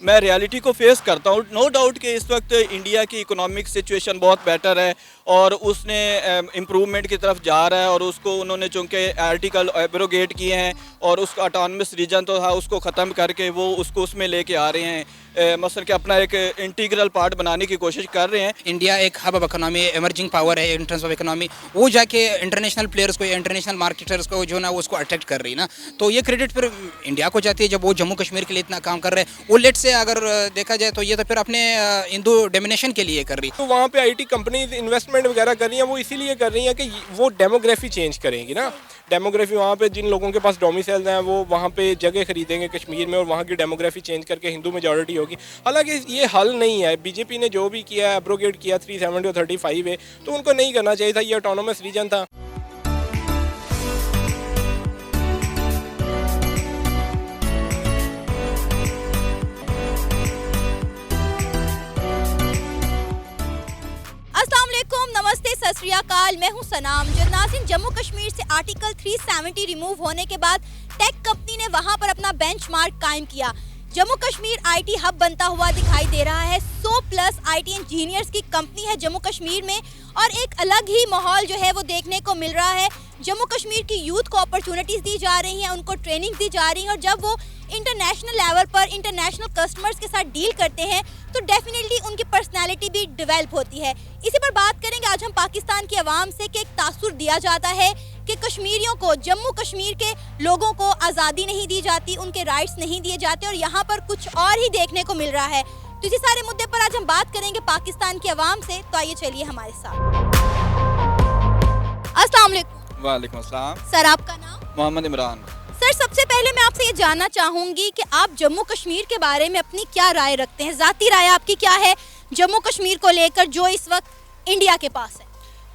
मैं रियलिटी को फेस करता हूँ। नो डाउट कि इस वक्त इंडिया की इकोनॉमिक सिचुएशन बहुत बेटर है और उसने इम्प्रूवमेंट की तरफ जा रहा है और उसको उन्होंने चूँकि आर्टिकल एब्रोगेट किए हैं और उसका ऑटोनमस रीजन तो था उसको ख़त्म करके वो उसको उसमें लेके आ रहे हैं, मसलन कि अपना एक इंटीग्रल पार्ट बनाने की कोशिश कर रहे हैं। इंडिया एक hub of economy, emerging power है इन टर्म्स ऑफ इकोनॉमी, वो जाके इंटरनेशनल प्लेयर्स को या इंटरनेशनल मार्केटर्स को जो ना उसको अट्रैक्ट कर रही ना, तो ये क्रेडिट फिर इंडिया को जाती है जब वो जम्मू कश्मीर के लिए इतना काम कर रहे हैं। वो लेट से अगर देखा जाए तो ये तो फिर अपने हिंदू डोमिनेशन के लिए कर रही। तो वहाँ पे आईटी कंपनीज इन्वेस्टमेंट वगैरह कर रही हैं, वो इसीलिए कर रही हैं कि वो डेमोग्राफी चेंज करेंगी ना। डेमोग्राफी वहाँ पे जिन लोगों के पास डोमिसाइल्स हैं वो वहाँ पे जगह खरीदेंगे कश्मीर में और वहाँ की डेमोग्राफी चेंज करके हिंदू मेजॉरिटी होगी। हालांकि ये हल नहीं है। बीजेपी ने जो भी किया है, एब्रोगेट किया 370 और 35A, तो उनको नहीं करना चाहिए था। ये ऑटोनोमस रीजन था। अस्सलाम वालेकुम, नमस्ते, सत श्री अकाल। मैं हूं सनाम। नाज़रीन, जम्मू कश्मीर से आर्टिकल 370 रिमूव होने के बाद टेक कंपनी ने वहां पर अपना बेंचमार्क कायम किया। जम्मू कश्मीर आईटी हब बनता हुआ दिखाई दे रहा है। 100+ आईटी इंजीनियर्स की कंपनी है जम्मू कश्मीर में और एक अलग ही माहौल जो है वो देखने को मिल रहा है। जम्मू कश्मीर की यूथ को अपॉर्चुनिटीज़ दी जा रही हैं, उनको ट्रेनिंग दी जा रही हैं और जब वो इंटरनेशनल लेवल पर इंटरनेशनल कस्टमर्स के साथ डील करते हैं तो डेफिनेटली उनकी पर्सनैलिटी भी डेवलप होती है। इसी पर बात करेंगे आज हम पाकिस्तान की आवाम से कि एक तासुर दिया जाता है कि कश्मीरियों को, जम्मू कश्मीर के लोगों को आज़ादी नहीं दी जाती, उनके राइट्स नहीं दिए जाते और यहाँ पर कुछ और ही देखने को मिल रहा है। तो इसी सारे मुद्दे पर आज हम बात करेंगे पाकिस्तान की आवाम से। तो आइए चलिए हमारे साथ। अस्सलाम वालेकुम। वालेकुम अस्सलाम। सर, आपका नाम? मोहम्मद इमरान। सर, सबसे पहले मैं आपसे ये जानना चाहूँगी कि आप जम्मू कश्मीर के बारे में अपनी क्या राय रखते हैं? ज़ाती राय आपकी क्या है जम्मू कश्मीर को लेकर जो इस वक्त इंडिया के पास है?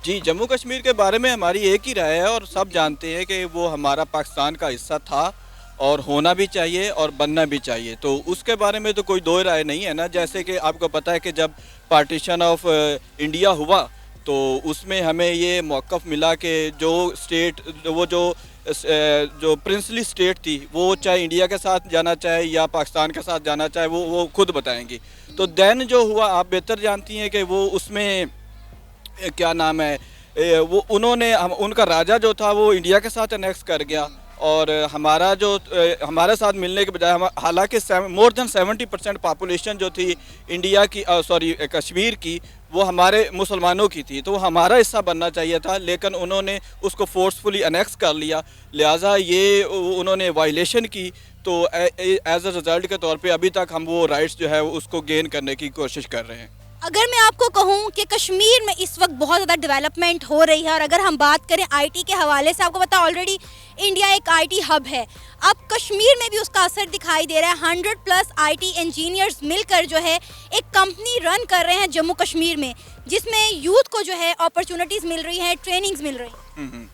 जी, जम्मू कश्मीर के बारे में हमारी एक ही राय है और सब जानते हैं कि वो हमारा पाकिस्तान का हिस्सा था और होना भी चाहिए और बनना भी चाहिए। तो उसके बारे में तो कोई दो राय नहीं है ना। जैसे कि आपको पता है कि जब पार्टीशन ऑफ इंडिया हुआ तो उसमें हमें ये मौक़िफ़ मिला कि जो स्टेट जो प्रिंसली स्टेट थी वो चाहे इंडिया के साथ जाना चाहे या पाकिस्तान के साथ जाना चाहे वो खुद बताएंगी। तो दैन जो हुआ आप बेहतर जानती हैं कि वो उसमें क्या नाम है, वो उन्होंने उनका राजा जो था वो इंडिया के साथ अनेक्स कर गया और हमारा जो हमारे साथ मिलने के बजाय हालांकि मोर देन 70% पॉपुलेशन जो थी इंडिया की कश्मीर की वो हमारे मुसलमानों की थी, तो वो हमारा हिस्सा बनना चाहिए था, लेकिन उन्होंने उसको फोर्सफुली अनेक्स कर लिया। लिहाजा ये उन्होंने वायलेशन की। तो एज अ रिज़ल्ट के तौर पे अभी तक हम वो राइट्स जो है उसको गेन करने की कोशिश कर रहे हैं। अगर मैं आपको कहूं कि कश्मीर में इस वक्त बहुत ज़्यादा डेवलपमेंट हो रही है और अगर हम बात करें आईटी के हवाले से, आपको पता है ऑलरेडी इंडिया एक आईटी हब है। अब कश्मीर में भी उसका असर दिखाई दे रहा है। 100+ आईटी इंजीनियर्स मिलकर जो है एक कंपनी रन कर रहे हैं जम्मू कश्मीर में, जिसमें यूथ को जो है अपॉर्चुनिटीज़ मिल रही हैं, ट्रेनिंग्स मिल रही हैं।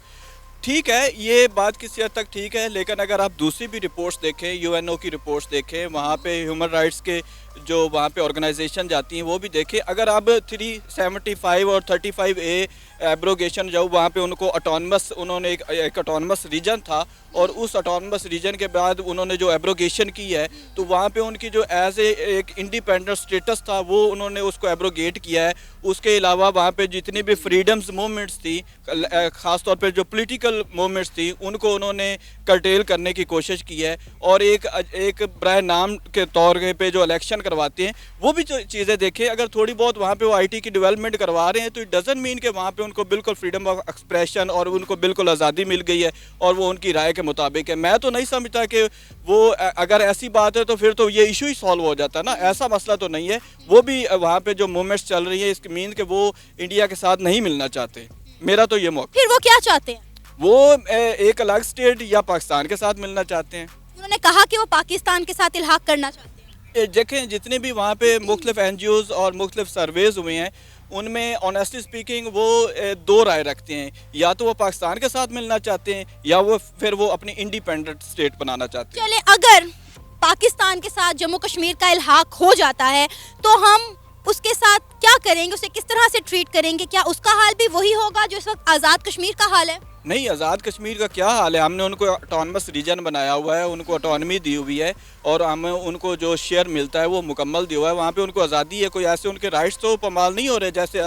ठीक है, ये बात किसी हद तक ठीक है, लेकिन अगर आप दूसरी भी रिपोर्ट्स देखें, यूएनओ की रिपोर्ट्स देखें, वहाँ पे ह्यूमन राइट्स के जो वहाँ पे ऑर्गेनाइजेशन जाती हैं वो भी देखें। अगर आप 375 और 35A एब्रोगेशन जो वहाँ पे उनको ऑटोनमस, उन्होंने एक ऑटोनमस रीजन था और उस ऑटोनमस रीजन के बाद उन्होंने जो एब्रोगेशन की है तो वहाँ पे उनकी जो एज एक इंडिपेंडेंट स्टेटस था वो उन्होंने उसको एब्रोगेट किया है। उसके अलावा वहाँ पे जितनी भी फ्रीडम्स मूवमेंट्स थी, ख़ास तौर पे जो पॉलिटिकल मूवमेंट्स थी, उनको उन्होंने कर्टेल करने की कोशिश की है और एक बराए नाम के तौर पे जो इलेक्शन करवाते हैं वो भी जो चीज़ें देखें। अगर थोड़ी बहुत वहाँ पे वो आईटी की डेवलपमेंट करवा रहे हैं तो इट डजंट मीन कि वहाँ पे उनको बिल्कुल फ्रीडम ऑफ एक्सप्रेशन और उनको बिल्कुल आज़ादी मिल गई है और वो उनकी राय के मुताबिक है। मैं तो नहीं समझता कि वो अगर ऐसी बात है तो फिर तो ये इशू ही सॉल्व हो जाता ना। ऐसा मसला तो नहीं है। वो भी वहाँ पे जो मूवमेंट्स चल रही है इसके मीन कि वो इंडिया के साथ नहीं मिलना चाहते। मेरा तो ये मौका। फिर वो क्या चाहते हैं? वो एक अलग स्टेट या पाकिस्तान के साथ मिलना चाहते हैं। उन्होंने कहा कि वो पाकिस्तान के साथ इल्हाक करना चाहते हैं। देखें, जितने भी वहाँ पे मुख्तलिफ NGOs और मुख्तलिफ सर्वेज हुए हैं उनमें ऑनेस्टली स्पीकिंग वो दो राय रखते हैं, या तो वो पाकिस्तान के साथ मिलना चाहते हैं या फिर वो अपनी इंडिपेंडेंट स्टेट बनाना चाहते हैं। चले, अगर पाकिस्तान के साथ जम्मू कश्मीर का इल्हाक हो जाता है तो हम उसके साथ क्या करेंगे? उसे किस तरह से ट्रीट करेंगे? क्या उसका हाल भी वही होगा जो इस वक्त आज़ाद कश्मीर का हाल है? नहीं, आज़ाद कश्मीर का क्या हाल है, हमने उनको ऑटोनमस रीजन बनाया हुआ है, उनको ऑटोनमी दी हुई है और हमें उनको जो शेयर मिलता है वो मुकम्मल दिया हुआ है, वहाँ पे उनको आज़ादी है, कोई ऐसे उनके राइट्स तो पमाल नहीं हो रहे जैसे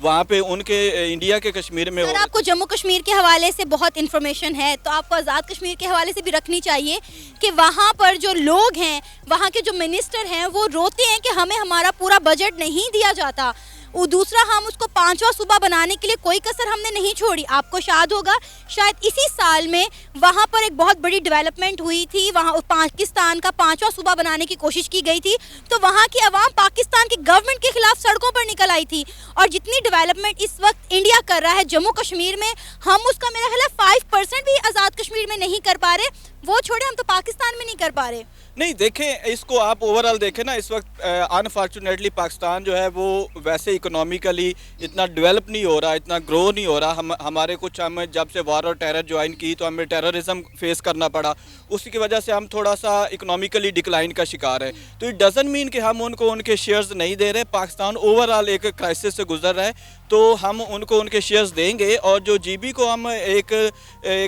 वहाँ पे उनके इंडिया के कश्मीर में हो सर रहे। आपको जम्मू कश्मीर के हवाले से बहुत इन्फॉर्मेशन है तो आपको आज़ाद कश्मीर के हवाले से भी रखनी चाहिए कि वहाँ पर जो लोग हैं, वहाँ के जो मिनिस्टर हैं वो रोते हैं कि हमें हमारा पूरा बजट नहीं दिया जाता। वो दूसरा, हम उसको 5वां सूबा बनाने के लिए कोई कसर हमने नहीं छोड़ी। आपको याद होगा शायद इसी साल में वहाँ पर एक बहुत बड़ी डेवलपमेंट हुई थी, वहाँ पाकिस्तान का 5वां सूबा बनाने की कोशिश की गई थी, तो वहाँ की आवाम पाकिस्तान की गवर्नमेंट के खिलाफ सड़कों पर निकल आई थी। और जितनी डेवलपमेंट इस वक्त इंडिया कर रहा है जम्मू कश्मीर में, हम उसका मेरा ख्याल है 5% भी आज़ाद कश्मीर में नहीं कर पा रहे, वो छोड़े हम तो पाकिस्तान में नहीं कर पा रहे। नहीं, देखें इसको आप ओवरऑल देखें ना, इस वक्त अनफॉर्चुनेटली पाकिस्तान जो है वो वैसे इकोनॉमिकली इतना डेवलप नहीं हो रहा, इतना ग्रो नहीं हो रहा। हमारे कुछ, हम जब से वार और टेरर ज्वाइन की तो हमें टेररिज्म फेस करना पड़ा, उसी की वजह से हम थोड़ा सा इकोनॉमिकली डिक्लाइन का शिकार है। तो इट डजंट मीन कि हम उनको उनके शेयर्स नहीं दे रहे। पाकिस्तान ओवरऑल एक क्राइसिस से गुजर रहा है तो हम उनको उनके शेयर्स देंगे। और जो GB को हम एक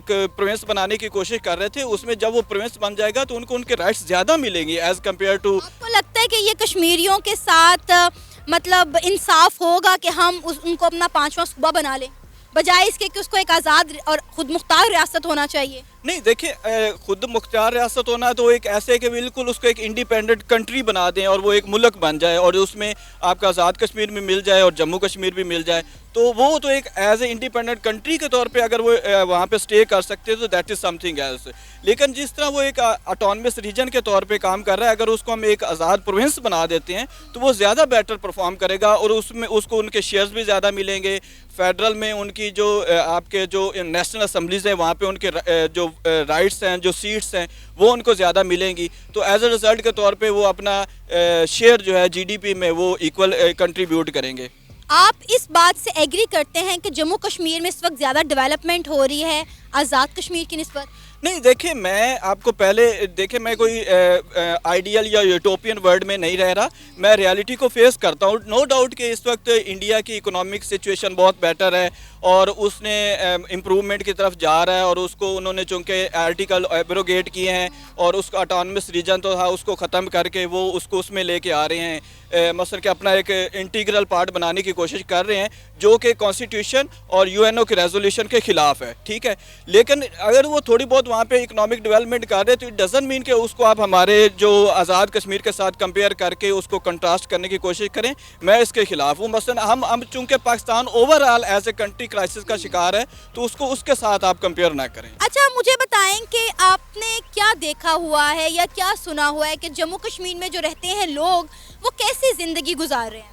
प्रोविंस बनाने की कोशिश कर रहे थे, उसमें जब वो प्रोविंस बन जाएगा तो उनको उनके राइट्स ज़्यादा मिलेंगे एज़ कम्पेयर टू। आपको लगता है कि ये कश्मीरियों के साथ मतलब इंसाफ होगा कि हम उनको अपना 5वां सूबा बना लें, बजाय इसके कि उसको एक आज़ाद और खुद मुख्तार रियासत होना चाहिए? नहीं, देखिए खुद मुख्तार रियासत होना तो एक ऐसे कि बिल्कुल उसको एक इंडिपेंडेंट कंट्री बना दें और वो एक मुल्क बन जाए और उसमें आपका आज़ाद कश्मीर भी मिल जाए और जम्मू कश्मीर भी मिल जाए, तो वो तो एक एज ए इंडिपेंडेंट कंट्री के तौर पे अगर वो वहाँ पे स्टे कर सकते हैं तो दैट इज़ समथिंग एल्स। लेकिन जिस तरह वो एक ऑटोनमस रीजन के तौर पे काम कर रहा है, अगर उसको हम एक आज़ाद प्रोविंस बना देते हैं तो वो ज़्यादा बेटर परफॉर्म करेगा और उसमें उसको उनके शेयर्स भी ज़्यादा मिलेंगे। फेडरल में उनकी जो आपके जो नेशनल असम्बलीज़ हैं वहाँ पे उनके जो राइट्स हैं, जो सीट्स हैं, वो उनको ज़्यादा मिलेंगी। तो एज अ रिज़ल्ट के तौर पे वो अपना शेयर जो है GDP में वो इक्वल कंट्रीब्यूट करेंगे। आप इस बात से एग्री करते हैं कि जम्मू कश्मीर में इस वक्त ज़्यादा डेवलपमेंट हो रही है आज़ाद कश्मीर की निस्बत? नहीं, देखिए मैं आपको पहले देखे, मैं कोई आइडियल या यूटोपियन वर्ल्ड में नहीं रह रहा, मैं रियलिटी को फेस करता हूँ। नो डाउट कि इस वक्त इंडिया की इकोनॉमिक सिचुएशन बहुत बेटर है और उसने इम्प्रूवमेंट की तरफ जा रहा है और उसको उन्होंने चूँकि आर्टिकल एब्रोगेट किए हैं और उसका ऑटोनमस रीजन तो था उसको ख़त्म करके वो उसको उसमें लेके आ रहे हैं, मसलन कि अपना एक इंटीग्रल पार्ट बनाने की कोशिश कर रहे हैं जो कि कॉन्स्टिट्यूशन और UNO के रेजोल्यूशन के ख़िलाफ़ है, ठीक है। लेकिन अगर वो थोड़ी बहुत वहाँ पे इकोनॉमिक डेवलपमेंट कर रहे हैं तो इट डजंट मीन कि उसको आप हमारे जो आज़ाद कश्मीर के साथ कंपेयर करके उसको कंट्रास्ट करने की कोशिश करें। मैं इसके ख़िलाफ़ हूँ। मसलन हम चूँकि Pakistan overall as a country crisis का शिकार है तो उसको उसके साथ आप कंपेयर ना करें। अच्छा, मुझे बताएं कि आपने क्या देखा हुआ है या क्या सुना हुआ है कि जम्मू कश्मीर में जो रहते हैं लोग वो कैसी ज़िंदगी गुजार रहे हैं?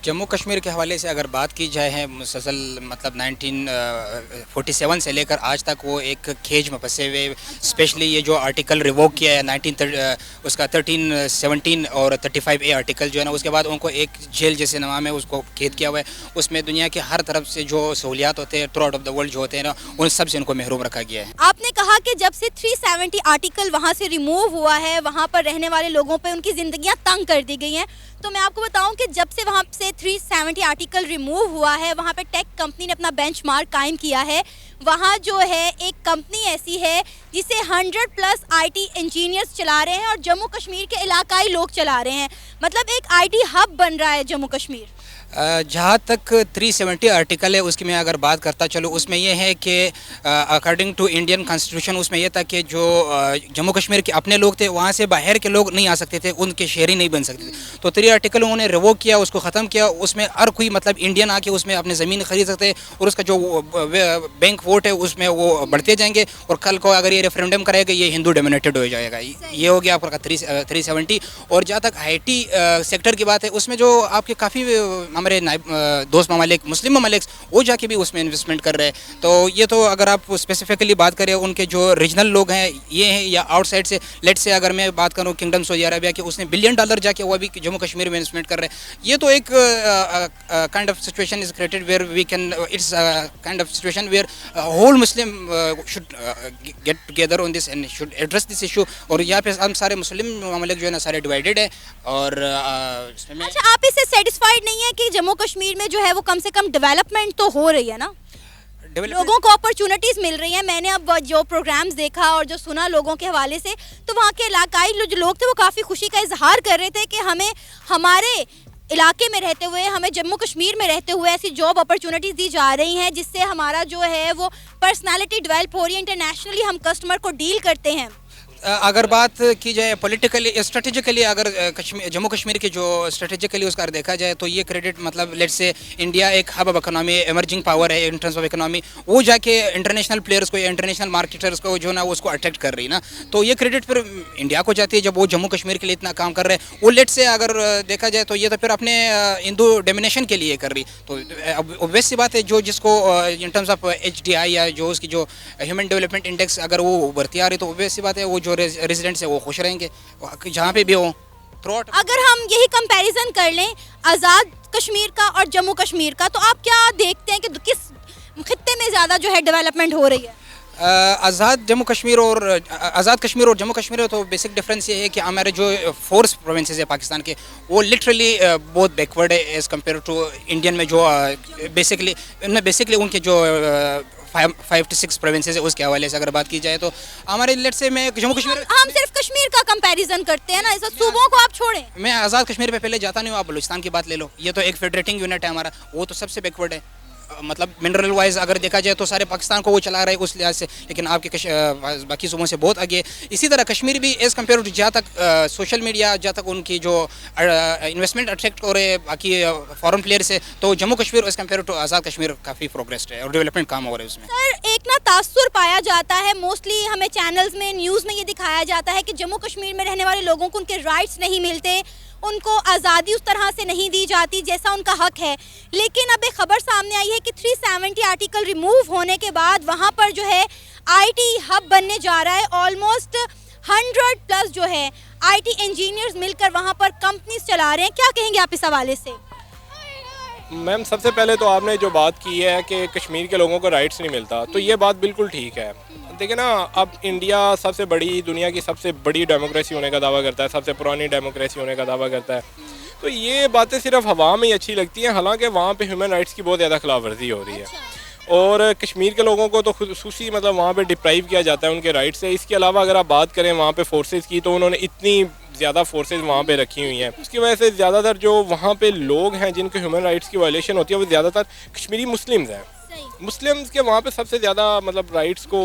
जम्मू कश्मीर के हवाले से अगर बात की जाए है, मुसलसल मतलब 1947 से लेकर आज तक वो एक खेज में फंसे हुए। स्पेशली ये जो आर्टिकल रिवोक किया है उसका 1317 और 35A आर्टिकल जो है ना, उसके बाद उनको एक जेल जैसे नाम है उसको कैद किया हुआ है। उसमें दुनिया के हर तरफ से जो सहूलियात होते हैं through out of the world जो होते हैं ना, उन सब से उनको महरूम रखा गया है। आपने कहा कि जब से 370 आर्टिकल वहाँ से रिमूव हुआ है, वहाँ पर रहने वाले लोगों पे उनकी ज़िंदगियाँ तंग कर दी गई हैं। तो मैं आपको बताऊं कि जब से वहाँ से 370 आर्टिकल रिमूव हुआ है, वहाँ पे टेक कंपनी ने अपना बेंचमार्क कायम किया है। वहाँ जो है एक कंपनी ऐसी है जिसे 100+ IT इंजीनियर्स चला रहे हैं और जम्मू कश्मीर के इलाकाई लोग चला रहे हैं। मतलब एक IT हब बन रहा है जम्मू कश्मीर। जहाँ तक 370 आर्टिकल है उसकी मैं अगर बात करता चलो, उसमें यह है कि अकॉर्डिंग टू इंडियन कॉन्स्टिट्यूशन उसमें यह था कि जो जम्मू कश्मीर के अपने लोग थे वहाँ से बाहर के लोग नहीं आ सकते थे, उनके शहरी नहीं बन सकते थे। तो 3 आर्टिकल उन्होंने रिवोक किया, उसको ख़त्म किया। उसमें हर कोई मतलब इंडियन आके उसमें अपने ज़मीन खरीद सकते हैं और उसका जो बैंक वोट है उसमें वो बढ़ते जाएंगे और कल को अगर ये रेफरेंडम करेगा ये हिंदू डोमिनेटेड हो जाएगा। ये हो गया आपका 370। और जहाँ तक IT सेक्टर की बात है उसमें जो आपके काफ़ी हमारे दोस्त ममालिक मुस्लिम ममालिक वो जाके भी उसमें इन्वेस्टमेंट कर रहे हैं। तो ये तो अगर आप स्पेसिफिकली बात करें उनके जो रीजनल लोग हैं ये हैं, या आउटसाइड से लेट से अगर मैं बात करूँ किंगडम सऊदी अरबिया के, उसने $1 बिलियन जाके वो अभी जम्मू कश्मीर में इन्वेस्टमेंट कर रहे हैं। ये तो एक kind of situation is created where we can it's kind of situation where whole Muslim should get together on this and should address this issue. और यहाँ पे हम सारे मुस्लिम ममालिक जो है ना सारे डिवाइडेड है। और अच्छा, आप इससे सेटिस्फाइड नहीं है कि जम्मू कश्मीर में जो है वो कम से कम डेवलपमेंट तो हो रही है ना? لوگوں کو اپرچونٹیز مل رہی ہیں. میں نے اب جو پروگرامز دیکھا اور جو سنا لوگوں کے حوالے سے, تو وہاں کے علاقائی جو لوگ تھے وہ کافی خوشی کا اظہار کر رہے تھے کہ ہمیں ہمارے علاقے میں رہتے ہوئے, ہمیں جموں کشمیر میں رہتے ہوئے ایسی جاب اپرچونٹیز دی جا رہی ہیں جس سے ہمارا جو ہے وہ پرسنالٹی ڈیولپ ہو رہی ہے, انٹرنیشنلی ہم کسٹمر کو ڈیل کرتے ہیں. اگر بات کی جائے پولیٹیکلی اسٹریٹجیکلی, اگر جموں کشمیر کی جو اسٹریٹجیکلی اس کا دیکھا جائے تو یہ کریڈٹ مطلب لیٹ سے انڈیا ایک hub of economy, emerging power ہے ان ٹرمز آف اکنامی, وہ جا کے انٹرنیشنل پلیئرس کو, انٹرنیشنل مارکیٹرس کو جو نا اس کو اٹریکٹ کر رہی نا, تو یہ کریڈٹ پھر انڈیا کو جاتی ہے جب وہ جموں کشمیر کے لیے اتنا کام کر رہے ہیں. وہ لیٹ سے اگر دیکھا جائے تو یہ تو پھر اپنے ہندو ڈومینیشن کے لیے کر رہی, تو اوبویس سی بات ہے جو جس کو ان ٹرمز آف HDI یا جو اس کی جو ہیومن ڈیولپمنٹ انڈیکس اگر وہ ابھرتی آ رہی تو اوبویس سی بات ہے وہ جو ریزیڈنٹس ہیں وہ خوش رہیں گے جہاں پہ بھی ہوں تھرو آؤٹ. اگر ہم یہی کمپیریزن کر لیں آزاد کشمیر کا اور جموں کشمیر کا, تو آپ کیا دیکھتے ہیں کہ کس خطے میں زیادہ جو ہے ڈیولپمنٹ ہو رہی ہے؟ آزاد کشمیر اور جموں کشمیر میں تو بیسک ڈفرینس یہ ہے کہ ہمارے جو فورس پروونسز ہے پاکستان کے وہ لٹرلی بہت بیکورڈ ہے ایز کمپیئر ٹو انڈین میں, جو بیسکلی ان کے جو 5 to 6 پروونسز ہے اس کے حوالے سے اگر بات کی جائے تو ہمارے لیٹ سے میں جموں کشمیر, ہم صرف کشمیر کا کمپیریزن کرتے ہیں نا, اس صوبوں کو آپ چھوڑیں. میں آزاد کشمیر پہ پہلے جاتا نہیں ہوں, آپ بلوچستان کی بات لے لو, یہ تو ایک فیڈریٹنگ یونٹ ہے ہمارا, وہ تو سب سے بیکورڈ ہے. مطلب منرل وائز اگر دیکھا جائے تو سارے پاکستان کو وہ چلا رہا ہے اس لحاظ سے, لیکن آپ کے باقی صوبوں سے بہت آگے. اسی طرح کشمیر بھی ایز کمپیئر ٹو جہاں تک سوشل میڈیا, جہاں تک ان کی جو انویسٹمنٹ اٹریکٹ ہو رہے باقی فارن پلیئر سے, تو Jammu Kashmir as compared to Azad Kashmir کافی پروگریسڈ ہے اور ڈیولپمنٹ کام ہو رہا ہے اس میں. سر ایک نا تاثر پایا جاتا ہے, موسٹلی ہمیں چینلز میں, نیوز میں یہ دکھایا جاتا ہے کہ جموں کشمیر میں رہنے والے لوگوں کو ان کے رائٹس نہیں ملتے, ان کو آزادی اس طرح سے نہیں دی جاتی جیسا ان کا حق ہے. لیکن اب ایک خبر سامنے آئی ہے کہ 370 آرٹیکل ریموو ہونے کے بعد وہاں پر جو ہے IT ہب بننے جا رہا ہے. آلموسٹ 100+ جو ہے IT انجینئرز مل کر وہاں پر کمپنیز چلا رہے ہیں. کیا کہیں گے آپ اس حوالے سے؟ میم سب سے پہلے تو آپ نے جو بات کی ہے کہ کشمیر کے لوگوں کو رائٹس نہیں ملتا, تو یہ بات بالکل ٹھیک ہے. دیکھیں نا, اب انڈیا سب سے بڑی, دنیا کی سب سے بڑی ڈیموکریسی ہونے کا دعویٰ کرتا ہے, سب سے پرانی ڈیموکریسی ہونے کا دعویٰ کرتا ہے, تو یہ باتیں صرف ہوا میں ہی اچھی لگتی ہیں, حالانکہ وہاں پہ ہیومن رائٹس کی بہت زیادہ خلاف ورزی ہو رہی ہے. اور کشمیر کے لوگوں کو تو خصوصی مطلب وہاں پہ ڈپرائیو کیا جاتا ہے ان کے رائٹ سے. اس کے علاوہ اگر آپ بات کریں وہاں پہ فورسز کی, تو انہوں نے اتنی زیادہ فورسز وہاں پہ رکھی ہوئی ہیں, اس کی وجہ سے زیادہ تر جو وہاں پہ لوگ ہیں جن کے ہیومن رائٹس کی وائلیشن ہوتی ہے وہ زیادہ تر کشمیری مسلمز ہیں. مسلمز کے وہاں پہ سب سے زیادہ مطلب رائٹس کو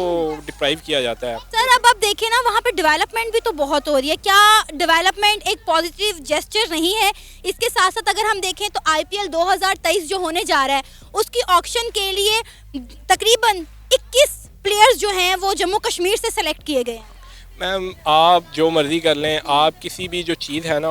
ڈپرائیو کیا جاتا ہے. سر اب آپ دیکھیں نا, وہاں پہ ڈیولپمنٹ بھی تو بہت ہو رہی ہے. کیا ڈیولپمنٹ ایک پازیٹیو جیسچر نہیں ہے؟ اس کے ساتھ ساتھ اگر ہم دیکھیں تو IPL 2023 جو ہونے جا رہا ہے, اس کی آکشن کے لیے تقریباً 21 پلیئرز جو ہیں وہ جموں کشمیر سے سلیکٹ کیے گئے ہیں. میم آپ جو مرضی کر لیں, آپ کسی بھی جو چیز ہے نا,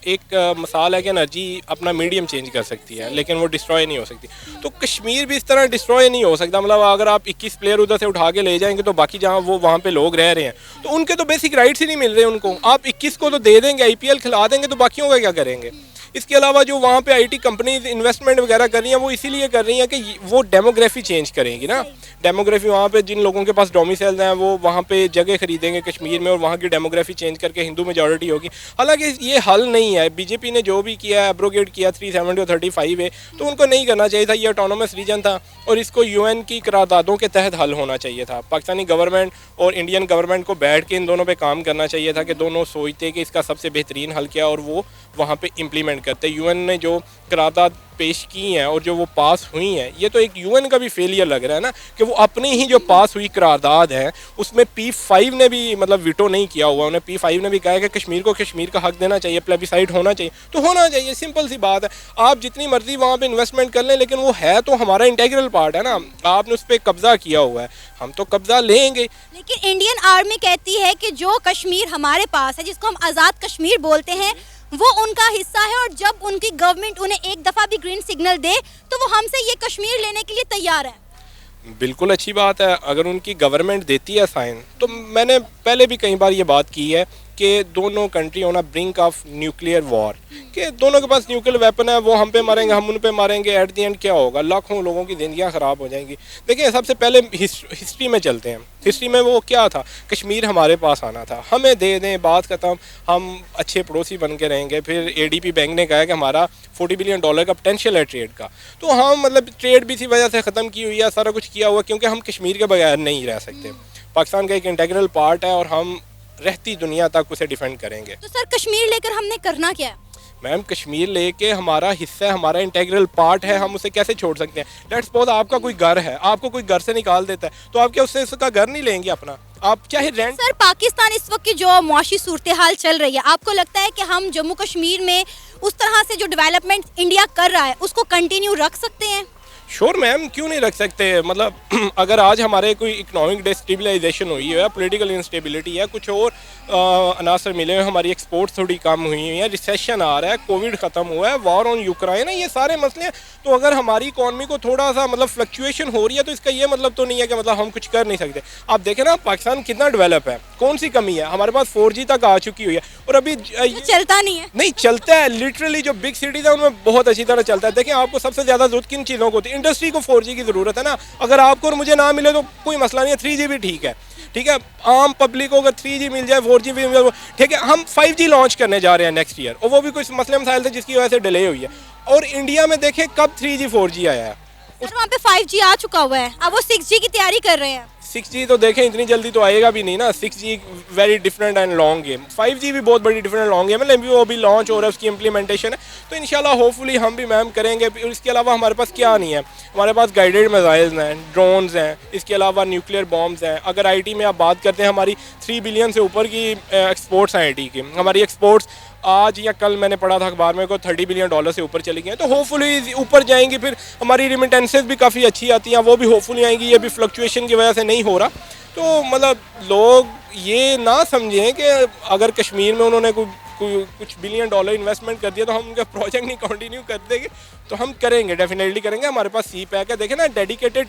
ایک مثال ہے کہ انرجی اپنا میڈیم چینج کر سکتی ہے لیکن وہ ڈسٹروائے نہیں ہو سکتی. تو کشمیر بھی اس طرح ڈسٹروائے نہیں ہو سکتا. مطلب اگر آپ 21 پلیئر ادھر سے اٹھا کے لے جائیں گے تو باقی جہاں وہ وہاں پہ لوگ رہ رہے ہیں تو ان کے تو بیسک رائٹس ہی نہیں مل رہے ان کو. آپ 21 کو تو دے دیں گے, IPL کھلا دیں گے, تو باقیوں کا کیا کریں گے؟ اس کے علاوہ جو وہاں پہ IT کمپنیز انویسٹمنٹ وغیرہ کر رہی ہیں وہ اسی لیے کر رہی ہیں کہ وہ ڈیموگرافی چینج کریں گی نا. ڈیموگرافی وہاں پہ جن لوگوں کے پاس ڈومیسائلز ہیں وہ وہاں پہ جگہ خریدیں گے کشمیر میں, اور وہاں کی ڈیموگرافی چینج کر کے ہندو میجورٹی ہوگی. حالانکہ یہ حل نہیں ہے. BJP نے جو بھی کیا ہے, ایبروگیٹ کیا 370 اور 35A, تو ان کو نہیں کرنا چاہیے تھا. یہ آٹونومس ریجن تھا اور اس کو UN کی قراردادوں کے تحت حل ہونا چاہیے تھا. پاکستانی گورنمنٹ اور انڈین گورنمنٹ کو بیٹھ کے ان دونوں پہ کام کرنا چاہیے تھا کہ دونوں سوچتے کہ اس کا سب سے بہترین حل کیا, اور وہ وہاں پہ امپلیمنٹ کرتے. UN نے جو قرارداد پیش کی ہیں اور جو وہ پاس ہوئی ہیں, یہ تو ایک UN کا بھی فیلئر لگ رہا ہے نا کہ وہ اپنی ہی جو پاس ہوئی قرارداد ہے اس میں P5 نے بھی مطلب ویٹو نہیں کیا ہوا. انہیں P5 نے بھی کہا ہے کہ کشمیر کو کشمیر کا حق دینا چاہیے, پلیبیسائٹ ہونا چاہیے, تو ہونا چاہیے. سمپل سی بات ہے. آپ جتنی مرضی وہاں پہ انویسٹمنٹ کر لیں لیکن وہ ہے تو ہمارا انٹیگرل پارٹ ہے نا. آپ نے اس پہ قبضہ کیا ہوا ہے, ہم تو قبضہ لیں گے. لیکن انڈین آرمی کہتی ہے کہ جو کشمیر ہمارے پاس ہے, جس کو ہم آزاد کشمیر بولتے ہیں, وہ ان کا حصہ ہے, اور جب ان کی گورنمنٹ انہیں ایک دفعہ بھی گرین سگنل دے تو وہ ہم سے یہ کشمیر لینے کے لیے تیار ہے. بالکل اچھی بات ہے. اگر ان کی گورنمنٹ دیتی ہے سائن, تو میں نے پہلے بھی کئی بار یہ بات کی ہے کہ دونوں country on brink of nuclear war, کہ دونوں کے پاس نیوکلیئر ویپن ہے, وہ ہم پہ ماریں گے, ہم ان پہ ماریں گے, ایٹ دی اینڈ کیا ہوگا؟ لاکھوں لوگوں کی زندگیاں خراب ہو جائیں گی. دیکھیں سب سے پہلے ہسٹری میں چلتے ہیں. ہسٹری میں وہ کیا تھا؟ کشمیر ہمارے پاس آنا تھا, ہمیں دے دیں, بات ختم, ہم اچھے پڑوسی بن کے رہیں گے. پھر ADP بینک نے کہا کہ ہمارا $40 بلین کا پوٹینشیل ہے ٹریڈ کا, تو ہم مطلب ٹریڈ بھی اسی وجہ سے ختم کی ہوئی ہے, سارا کچھ کیا ہوا, کیونکہ ہم کشمیر کے بغیر نہیں رہ سکتے. پاکستان کا ایک انٹیگرل پارٹ ہے اور ہم رہتی دنیا تک اسے ڈیفینڈ کریں گے. تو سر کشمیر لے کر ہم نے کرنا کیا ہے؟ میم کشمیر لے کے ہمارا حصہ ہے, ہمارا انٹیگرل پارٹ ہے, ہم اسے کیسے چھوڑ سکتے ہیں؟ لیٹس سپوز آپ کا کوئی گھر ہے, آپ کو کوئی گھر سے نکال دیتا ہے, تو آپ کیا اس کا گھر نہیں لیں گے اپنا؟ آپ چاہے رینٹ. سر پاکستان اس وقت کی جو معاشی صورتحال چل رہی ہے, آپ کو لگتا ہے کہ ہم جموں کشمیر میں اس طرح سے جو ڈیولپمنٹ انڈیا کر رہا ہے اس کو کنٹینیو رکھ سکتے ہیں؟ شور میم, کیوں نہیں رکھ سکتے؟ مطلب اگر آج ہمارے کوئی اکنامک ڈسٹیبلائزیشن ہوئی ہے, پولیٹیکل انسٹیبلٹی ہے, کچھ اور عناصر ملے ہیں, ہماری ایکسپورٹ تھوڑی کم ہوئی ہیں, ریسیشن آ رہا ہے, کووڈ ختم ہوا ہے, وار آن یوکرائن ہے, یہ سارے مسئلے ہیں. تو اگر ہماری اکانومی کو تھوڑا سا مطلب فلکچویشن ہو رہی ہے, تو اس کا یہ مطلب تو نہیں ہے کہ مطلب ہم کچھ کر نہیں سکتے. آپ دیکھیں نا پاکستان کتنا ڈیولپ ہے, کون سی کمی ہے؟ ہمارے پاس 4G تک آ چکی ہوئی ہے, اور ابھی چلتا نہیں ہے. نہیں چلتا ہے. لٹرلی جو بگ سٹیز ہیں ان میں بہت اچھی طرح چلتا ہے. دیکھیں آپ کو سب سے زیادہ ضرورت کن چیزوں کو ہوتی ہے؟ انڈسٹری کو 4G کی ضرورت ہے نا. اگر آپ کو اور مجھے نہ ملے تو کوئی مسئلہ نہیں ہے, 3G بھی ٹھیک ہے. ٹھیک ہے, عام پبلک کو اگر 3G مل جائے, 4G بھی مل جائے, ٹھیک ہے. ہم 5G لانچ کرنے جا رہے ہیں نیکسٹ ایئر, اور وہ بھی کچھ مسئلے مسائل تھے جس کی وجہ سے ڈیلے ہوئی ہے. اور انڈیا میں دیکھیں کب 3G 4G آیا ہے. سر وہاں پہ 5G آ چکا ہوا ہے, اب وہ 6G کی تیاری کر رہے ہیں. 6G تو دیکھیں اتنی جلدی تو آئے گا بھی نہیں نا. 6G very different and long game. 5G بھی بہت بڑی ڈفرینٹ لانگ گیم ہے, لیکن وہ بھی لانچ ہو رہا ہے, اس کی امپلیمنٹیشن ہے. تو انشاءاللہ ہوپ فلی ہم بھی میم کریں گے. اس کے علاوہ ہمارے پاس کیا نہیں ہے؟ ہمارے پاس گائیڈیڈ میزائلز ہیں, ڈرونز ہیں, اس کے علاوہ نیوکلیئر بامبز ہیں. اگر IT میں آپ بات کرتے ہیں, ہماری 3 بلین سے اوپر کی ایکسپورٹس ہیں IT کی. ہماری ایکسپورٹس آج یا کل میں نے پڑھا تھا اخبار میں کو $30 بلین سے اوپر چلی گئی ہیں. تو ہوپ فلی اوپر جائیں گی. پھر ہماری ریمیٹنسز بھی کافی اچھی آتی ہیں, وہ بھی ہوپ فلی آئیں گی. یہ بھی فلکچویشن کی وجہ سے نہیں ہو رہا. تو مطلب لوگ یہ نہ سمجھیں کہ اگر کشمیر میں انہوں نے کچھ $1 بلین انویسٹمنٹ کر دیا تو ہم ان کا پروجیکٹ نہیں کنٹینیو کر دیں گے. تو ہم کریں گے, ڈیفینیٹلی کریں گے. ہمارے پاس سی پیک ہے. دیکھیں نا ڈیڈیکیٹڈ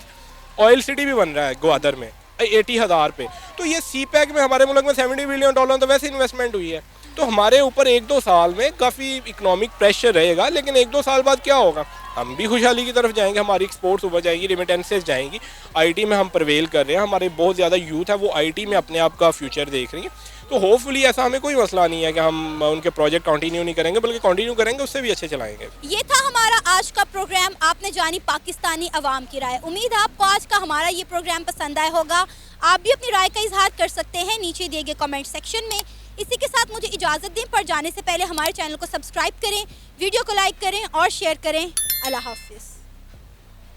آئل سٹی بھی بن رہا ہے گوادر میں 80,000 پہ. تو یہ سی پیک میں ہمارے ملک میں $70 بلین تو ویسے انویسٹمنٹ ہوئی ہے. تو ہمارے اوپر 1-2 سال میں کافی اکنامک پریشر رہے گا, لیکن 1-2 سال بعد کیا ہوگا؟ ہم بھی خوشحالی کی طرف جائیں گے, ہماری ایکسپورٹس اوپر جائیں گی, ریمیٹنسز جائیں گی. IT میں ہم پرویل کر رہے ہیں, ہمارے بہت زیادہ یوتھ ہے وہ IT میں اپنے آپ کا فیوچر دیکھ رہی ہیں. تو ہوپ فلی ایسا ہمیں کوئی مسئلہ نہیں ہے کہ ہم ان کے پروجیکٹ کنٹینیو نہیں کریں گے, بلکہ کنٹینیو کریں گے, اس سے بھی اچھے چلائیں گے. یہ تھا ہمارا آج کا پروگرام. آپ نے جانی پاکستانی عوام کی رائے. امید ہے آپ کو آج کا ہمارا یہ پروگرام پسند آیا ہوگا. آپ بھی اپنی رائے کا اظہار کر سکتے ہیں نیچے دیے گئے کمنٹ سیکشن میں. اسی کے ساتھ مجھے اجازت دیں, پر جانے سے پہلے ہمارے چینل کو سبسکرائب کریں, ویڈیو کو لائک کریں اور شیئر کریں. اللہ حافظ.